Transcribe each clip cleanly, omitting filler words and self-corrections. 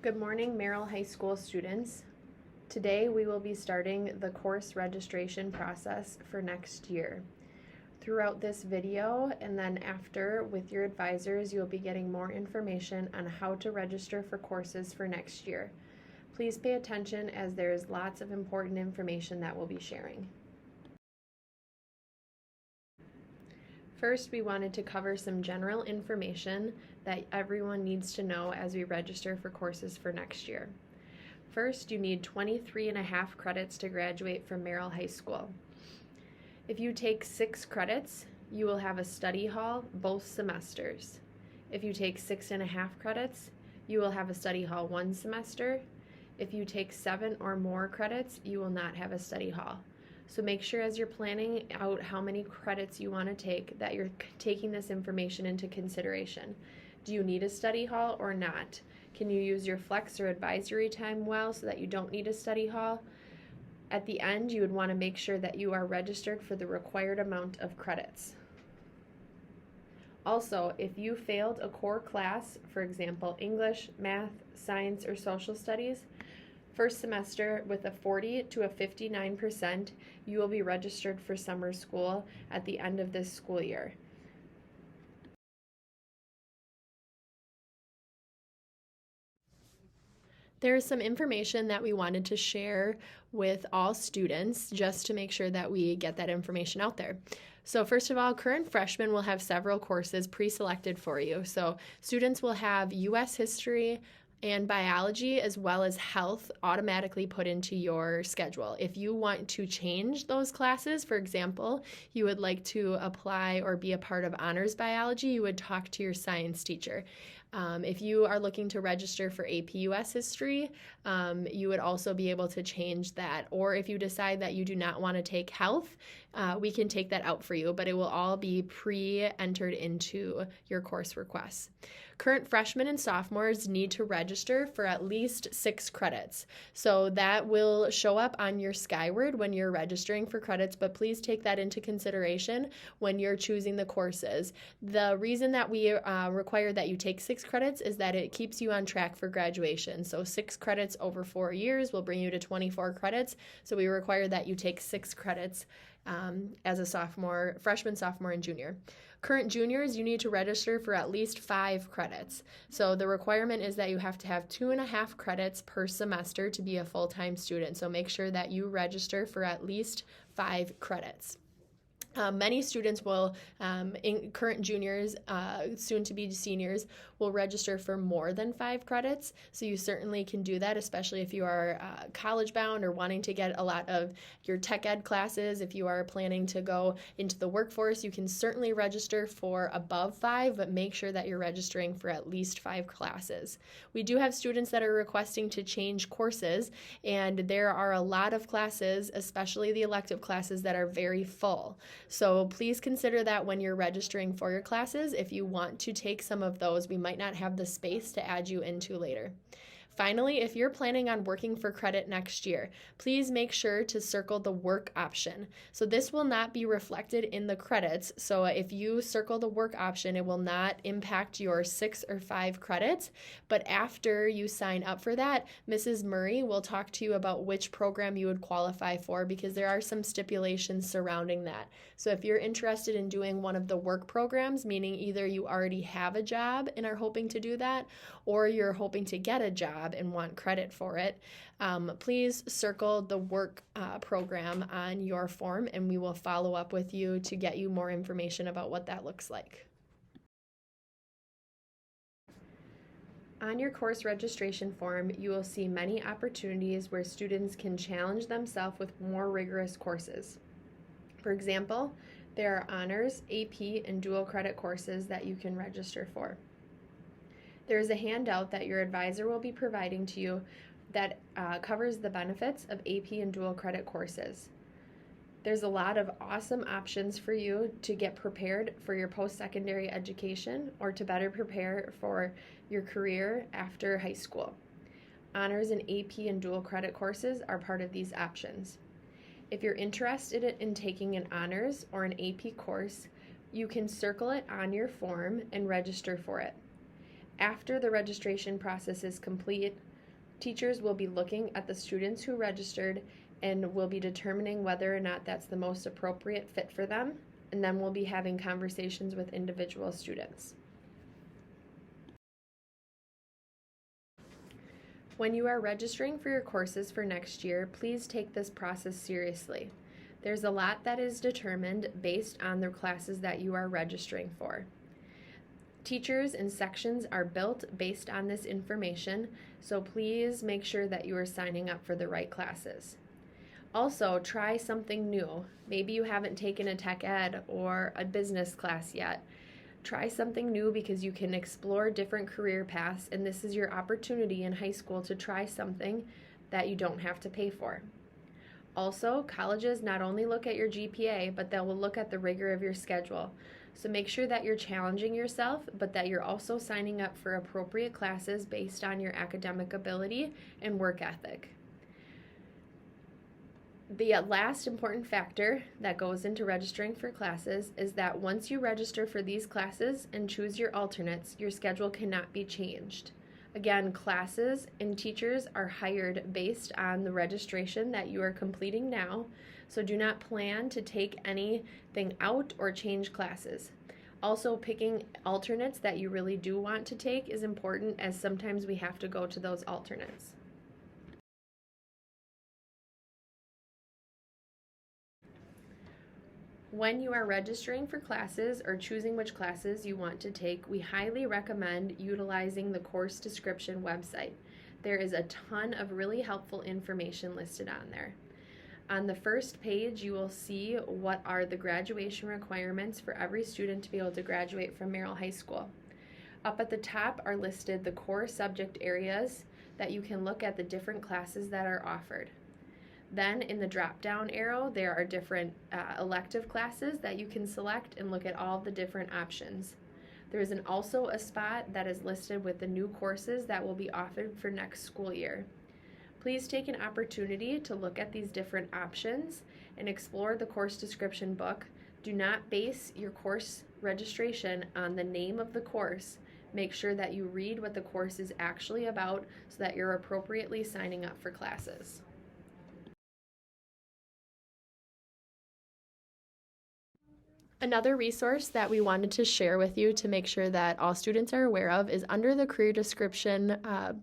Good morning, Merrill High School students. Today we will be starting the course registration process for next year. Throughout this video and then after with your advisors, you'll be getting more information on how to register for courses for next year. Please pay attention as there is lots of important information that we'll be sharing. First, we wanted to cover some general information that everyone needs to know as we register for courses for next year. First, you need 23.5 credits to graduate from Merrill High School. If you take 6 credits, you will have a study hall both semesters. If you take 6.5 credits, you will have a study hall one semester. If you take 7 or more credits, you will not have a study hall. So make sure as you're planning out how many credits you want to take that you're taking this information into consideration. Do you need a study hall or not? Can you use your flex or advisory time well so that you don't need a study hall? At the end, you would want to make sure that you are registered for the required amount of credits. Also, if you failed a core class, for example, English, math, science, or social studies, first semester with a 40 to a 59%, you will be registered for summer school at the end of this school year. There is some information that we wanted to share with all students just to make sure that we get that information out there. So first of all, current freshmen will have several courses pre-selected for you. So students will have U.S. history and biology as well as health automatically put into your schedule. If you want to change those classes, for example, you would like to apply or be a part of honors biology, you would talk to your science teacher. If you are looking to register for AP US history, you would also be able to change that. Or if you decide that you do not want to take health, we can take that out for you, but it will all be pre-entered into your course requests. Current freshmen and sophomores need to register for at least 6 credits. So that will show up on your Skyward when you're registering for credits, but please take that into consideration when you're choosing the courses. The reason that we require that you take 6 credits is that it keeps you on track for graduation. So 6 credits over 4 years will bring you to 24 credits. So we require that you take 6 credits as a sophomore, freshman, sophomore, and junior. Current juniors, you need to register for at least 5 credits. So the requirement is that you have to have 2.5 credits per semester to be a full-time student. So make sure that you register for at least 5 credits. Many students will, current juniors, soon to be seniors, will register for more than 5 credits. So you certainly can do that, especially if you are college bound or wanting to get a lot of your tech ed classes. If you are planning to go into the workforce, you can certainly register for above 5, but make sure that you're registering for at least 5 classes. We do have students that are requesting to change courses, and there are a lot of classes, especially the elective classes, that are very full. So please consider that when you're registering for your classes. If you want to take some of those, we might not have the space to add you into later. Finally, if you're planning on working for credit next year, please make sure to circle the work option. So this will not be reflected in the credits. So if you circle the work option, it will not impact your 6 or 5 credits. But after you sign up for that, Mrs. Murray will talk to you about which program you would qualify for, because there are some stipulations surrounding that. So if you're interested in doing one of the work programs, meaning either you already have a job and are hoping to do that, or you're hoping to get a job and want credit for it, please circle the work program on your form, and we will follow up with you to get you more information about what that looks like. On your course registration form, you will see many opportunities where students can challenge themselves with more rigorous courses. For example, there are honors, AP, and dual credit courses that you can register for. There is a handout that your advisor will be providing to you that covers the benefits of AP and dual credit courses. There's a lot of awesome options for you to get prepared for your post-secondary education or to better prepare for your career after high school. Honors and AP and dual credit courses are part of these options. If you're interested in taking an honors or an AP course, you can circle it on your form and register for it. After the registration process is complete, Teachers will be looking at the students who registered and will be determining whether or not that's the most appropriate fit for them, and then we'll be having conversations with individual students. When you are registering for your courses for next year, please take this process seriously. There's a lot that is determined based on the classes that you are registering for. Teachers and sections are built based on this information, so please make sure that you are signing up for the right classes. Also, try something new. Maybe you haven't taken a tech ed or a business class yet. Try something new because you can explore different career paths, and this is your opportunity in high school to try something that you don't have to pay for. Also, colleges not only look at your GPA, but they will look at the rigor of your schedule. So make sure that you're challenging yourself, but that you're also signing up for appropriate classes based on your academic ability and work ethic. The last important factor that goes into registering for classes is that once you register for these classes and choose your alternates, your schedule cannot be changed. Again, classes and teachers are hired based on the registration that you are completing now, so do not plan to take anything out or change classes. Also, picking alternates that you really do want to take is important, as sometimes we have to go to those alternates. When you are registering for classes or choosing which classes you want to take, we highly recommend utilizing the course description website. There is a ton of really helpful information listed on there. On the first page, you will see what are the graduation requirements for every student to be able to graduate from Merrill High School. Up at the top are listed the core subject areas that you can look at the different classes that are offered. Then in the drop-down arrow, there are different elective classes that you can select and look at all the different options. There is also a spot that is listed with the new courses that will be offered for next school year. Please take an opportunity to look at these different options and explore the course description book. Do not base your course registration on the name of the course. Make sure that you read what the course is actually about so that you're appropriately signing up for classes. Another resource that we wanted to share with you to make sure that all students are aware of is under the career description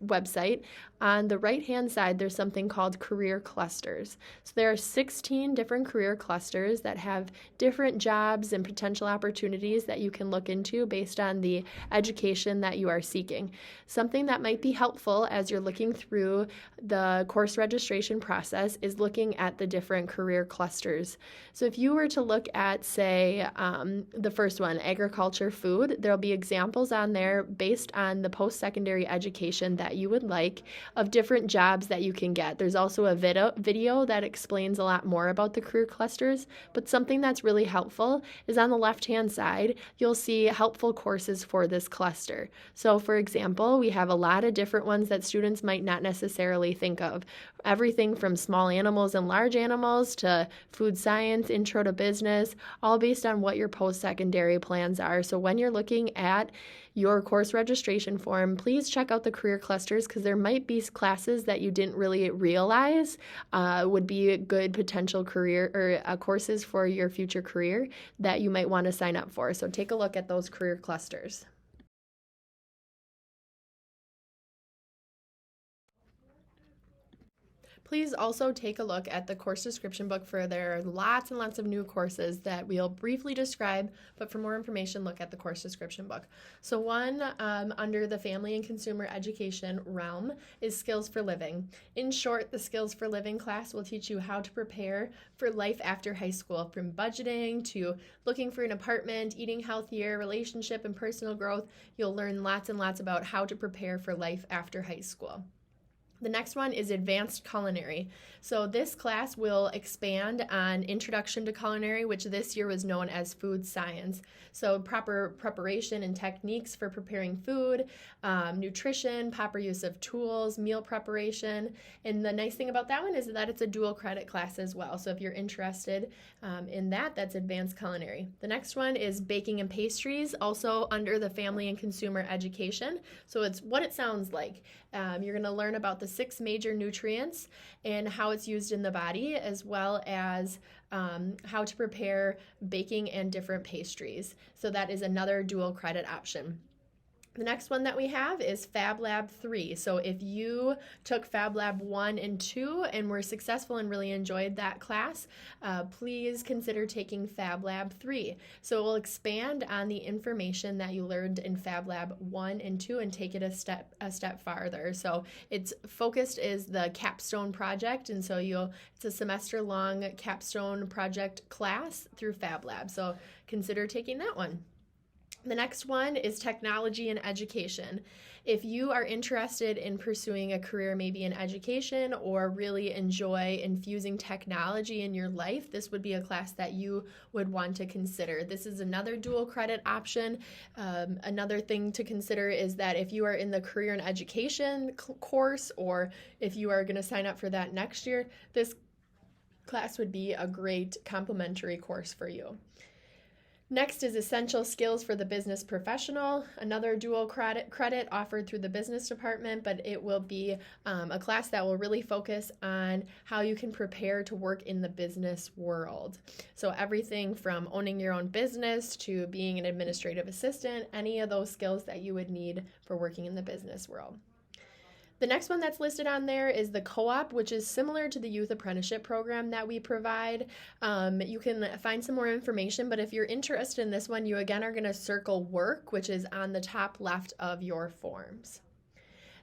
website. On the right-hand side, there's something called career clusters. So there are 16 different career clusters that have different jobs and potential opportunities that you can look into based on the education that you are seeking. Something that might be helpful as you're looking through the course registration process is looking at the different career clusters. So if you were to look at, say, the first one, agriculture, food, there'll be examples on there based on the post-secondary education that you would like of different jobs that you can get. There's also a video that explains a lot more about the career clusters, but something that's really helpful is on the left-hand side, you'll see helpful courses for this cluster. So for example, we have a lot of different ones that students might not necessarily think of. Everything from small animals and large animals to food science, intro to business, all based on what your post-secondary plans are. So when you're looking at your course registration form, please check out the career clusters because there might be classes that you didn't really realize would be good potential career or courses for your future career that you might want to sign up for. So take a look at those career clusters. Please also take a look at the course description book for there are lots and lots of new courses that we'll briefly describe, but for more information, look at the course description book. So one under the family and consumer education realm is Skills for Living. In short, the Skills for Living class will teach you how to prepare for life after high school, from budgeting to looking for an apartment, eating healthier, relationship and personal growth. You'll learn lots and lots about how to prepare for life after high school. The next one is Advanced Culinary. So this class will expand on Introduction to Culinary, which this year was known as Food Science. So proper preparation and techniques for preparing food, nutrition, proper use of tools, meal preparation. And the nice thing about that one is that it's a dual credit class as well. So if you're interested in that, that's Advanced Culinary. The next one is Baking and Pastries, also under the Family and Consumer Education. So it's what it sounds like. You're going to learn about the the 6 major nutrients and how it's used in the body, as well as how to prepare baking and different pastries. So that is another dual credit option. The next one that we have is Fab Lab 3. So if you took Fab Lab 1 and 2 and were successful and really enjoyed that class, please consider taking Fab Lab 3. So it will expand on the information that you learned in Fab Lab 1 and 2 and take it a step farther. So its focused is the capstone project, and so it's a semester-long capstone project class through Fab Lab. So consider taking that one. The next one is technology and education. If you are interested in pursuing a career maybe in education or really enjoy infusing technology in your life, this would be a class that you would want to consider. This is another dual credit option. Another thing to consider is that if you are in the career and education course, or if you are going to sign up for that next year, this class would be a great complementary course for you. Next is Essential Skills for the Business Professional, another dual credit offered through the business department, but it will be a class that will really focus on how you can prepare to work in the business world. So everything from owning your own business to being an administrative assistant, any of those skills that you would need for working in the business world. The next one that's listed on there is the co-op, which is similar to the youth apprenticeship program that we provide. You can find some more information, but if you're interested in this one, you again are going to circle work, which is on the top left of your forms.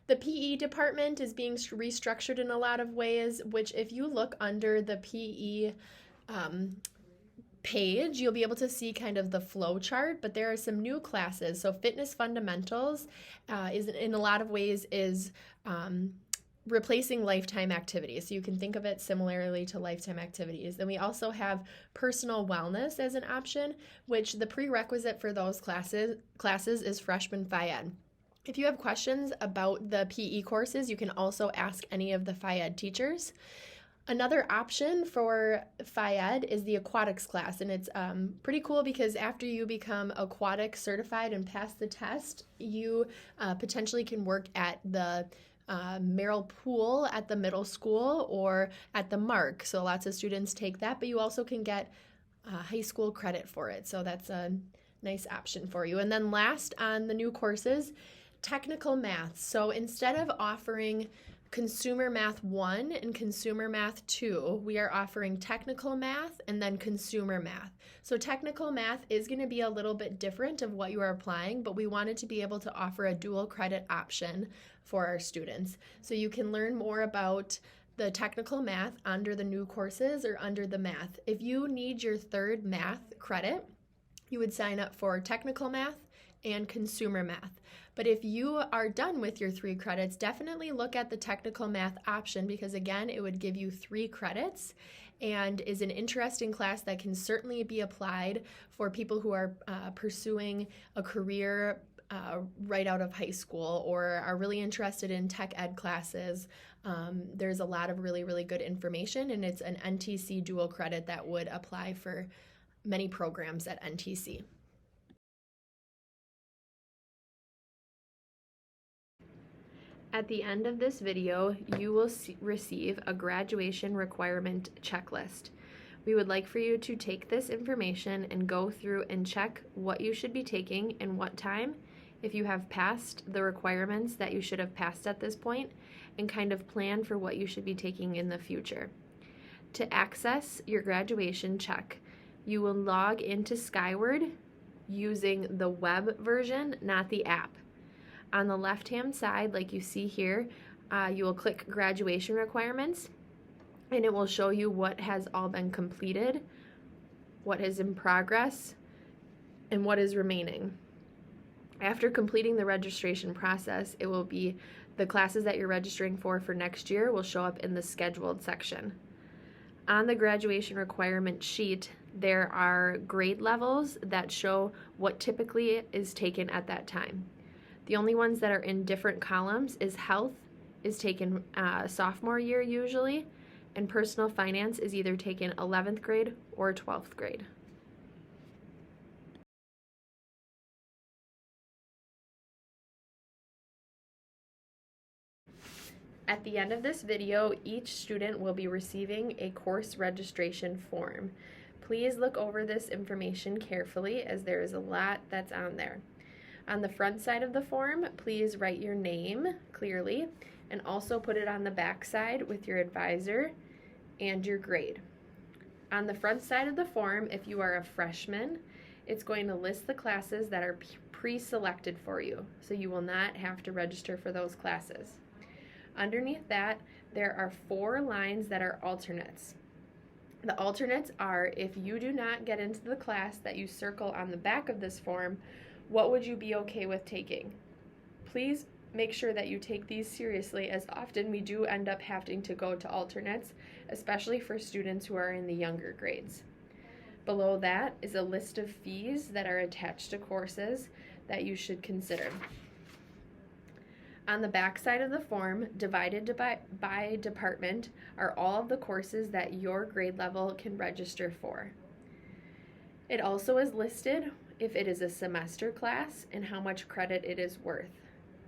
The PE department is being restructured in a lot of ways, which if you look under the PE page, you'll be able to see kind of the flow chart, but there are some new classes. So Fitness Fundamentals is in a lot of ways is replacing lifetime activities. So you can think of it similarly to lifetime activities. Then we also have personal wellness as an option, which the prerequisite for those classes is freshman Phy-Ed. If you have questions about the PE courses, you can also ask any of the Phy-Ed teachers. Another option for Phy-Ed is the aquatics class, and it's pretty cool because after you become aquatic certified and pass the test, you potentially can work at the Merrill Pool at the middle school or at the Mark. So lots of students take that, but you also can get high school credit for it. So that's a nice option for you. And then last on the new courses, technical math. So instead of offering Consumer Math 1 and Consumer Math 2, we are offering technical math and then consumer math. So technical math is going to be a little bit different of what you are applying, but we wanted to be able to offer a dual credit option for our students. So you can learn more about the technical math under the new courses or under the math. If you need your third math credit, you would sign up for technical math and consumer math. But if you are done with your 3 credits, definitely look at the technical math option because again, it would give you 3 credits and is an interesting class that can certainly be applied for people who are pursuing a career right out of high school or are really interested in tech ed classes. There's a lot of really, really good information, and it's an NTC dual credit that would apply for many programs at NTC. At the end of this video, you will receive a graduation requirement checklist. We would like for you to take this information and go through and check what you should be taking and what time, if you have passed the requirements that you should have passed at this point, and kind of plan for what you should be taking in the future. To access your graduation check, you will log into Skyward using the web version, not the app. On the left-hand side, like you see here, you will click graduation requirements, and it will show you what has all been completed, what is in progress, and what is remaining. After completing the registration process, it will be the classes that you're registering for next year will show up in the scheduled section. On the graduation requirement sheet, there are grade levels that show what typically is taken at that time. The only ones that are in different columns is health is taken sophomore year usually, and personal finance is either taken 11th grade or 12th grade. At the end of this video, each student will be receiving a course registration form. Please look over this information carefully as there is a lot that's on there. On the front side of the form, please write your name clearly and also put it on the back side with your advisor and your grade. On the front side of the form, if you are a freshman, it's going to list the classes that are pre-selected for you, so you will not have to register for those classes. Underneath that, there are 4 lines that are alternates. The alternates are, if you do not get into the class that you circle on the back of this form, what would you be okay with taking? Please make sure that you take these seriously, as often we do end up having to go to alternates, especially for students who are in the younger grades. Below that is a list of fees that are attached to courses that you should consider. On the back side of the form, divided by department, are all of the courses that your grade level can register for. It also is listed if it is a semester class and how much credit it is worth.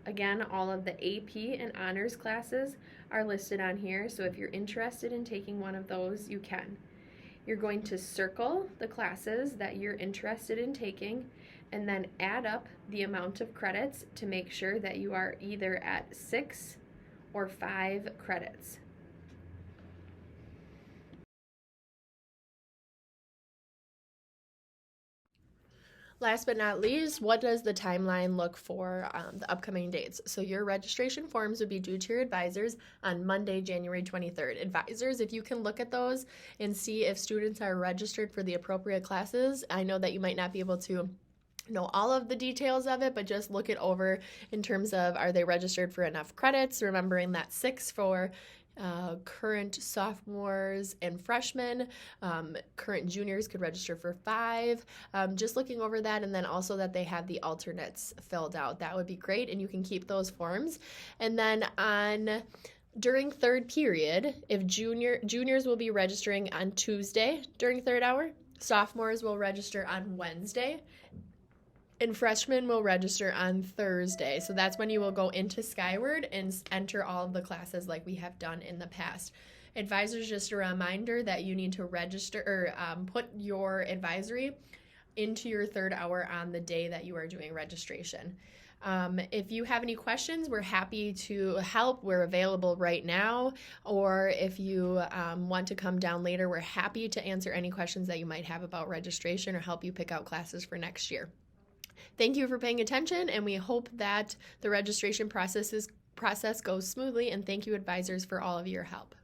Again, all of the AP and honors classes are listed on here, so if you're interested in taking one of those, you can. You're going to circle the classes that you're interested in taking and then add up the amount of credits to make sure that you are either at 6 or 5 credits. Last but not least, what does the timeline look for the upcoming dates? So your registration forms would be due to your advisors on Monday, January 23rd. Advisors, if you can look at those and see if students are registered for the appropriate classes, I know that you might not be able to know all of the details of it, but just look it over in terms of, are they registered for enough credits, remembering that 6 for current sophomores and freshmen. Current juniors could register for 5. Just looking over that, and then also that they have the alternates filled out. That would be great, and you can keep those forms. And then during third period, if juniors will be registering on Tuesday during third hour, sophomores will register on Wednesday, and freshmen will register on Thursday. So that's when you will go into Skyward and enter all of the classes like we have done in the past. Advisors, just a reminder that you need to register or put your advisory into your third hour on the day that you are doing registration. If you have any questions, we're happy to help. We're available right now. Or if you want to come down later, we're happy to answer any questions that you might have about registration or help you pick out classes for next year. Thank you for paying attention, and we hope that the registration process goes smoothly, and thank you, advisors, for all of your help.